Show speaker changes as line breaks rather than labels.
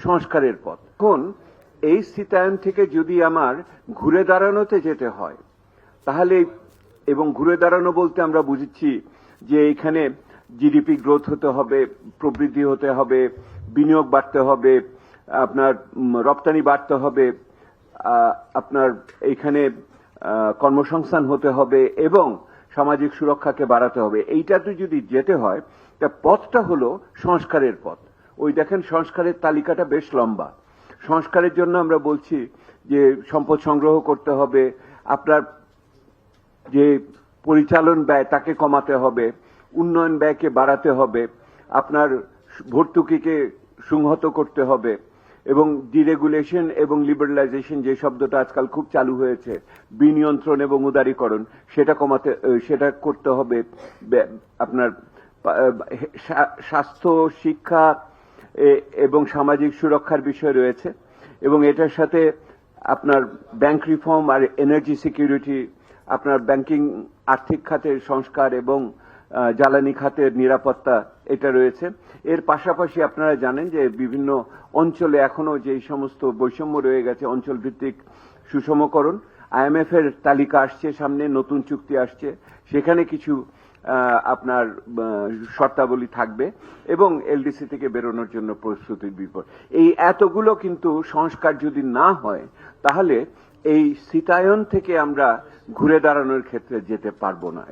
সংস্কারের পথ। এখন এই স্থিতায়ন থেকে যদি আমার ঘুরে দাঁড়ানোতে যেতে হয় তাহলে, এবং ঘুরে দাঁড়ানো বলতে আমরা বুঝছি যে এখানে জিডিপি গ্রোথ হতে হবে, প্রবৃদ্ধি হতে হবে, বিনিয়োগ বাড়তে হবে, আপনার রপ্তানি বাড়তে হবে, আপনার এখানে কর্মসংস্থান হতে হবে এবং সামাজিক সুরক্ষাকে বাড়াতে হবে। এইটাতে যদি যেতে হয় তা পথটা হলো সংস্কারের পথ। ওই দেখেন সংস্কারের তালিকাটা বেশ লম্বা। সংস্কারের জন্য আমরা বলছি যে সম্পদ সংগ্রহ করতে হবে, আপনার যে পরিচালন ব্যয় তাকে কমাতে হবে, উন্নয়ন ব্যয়কে বাড়াতে হবে, আপনার ভর্তুকিকে সংহত করতে হবে এবং ডিরেগুলেশন এবং লিবারালাইজেশন যে শব্দটা আজকাল খুব চালু হয়েছে, বিনিয়ন্ত্রণ এবং উদারীকরণ, সেটা করতে হবে। আপনার স্বাস্থ্য, শিক্ষা এবং সামাজিক সুরক্ষার বিষয় রয়েছে এবং এটার সাথে আপনার ব্যাংক রিফর্ম আর এনার্জি সিকিউরিটি, আপনার ব্যাংকিং আর্থিক খাতের সংস্কার এবং জ্বালানি খাতের নিরাপত্তা এটা রয়েছে। এর পাশাপাশি আপনারা জানেন যে বিভিন্ন অঞ্চলে এখনো যে সমস্ত বৈষম্য রয়ে গেছে, অঞ্চল ভিত্তিক সুষমকরণ, IMF এর তালিকা আসছে সামনে, নতুন চুক্তি আসছে, সেখানে কিছু আপনার শর্তাবলী থাকবে এবং এলডিসি থেকে বেরোনোর জন্য প্রস্তুতির বিপদ। এই এতগুলো কিন্তু সংস্কার যদি না হয় তাহলে এই স্থিতায়ন থেকে আমরা ঘুরে দাঁড়ানোর ক্ষেত্রে যেতে পারবো না।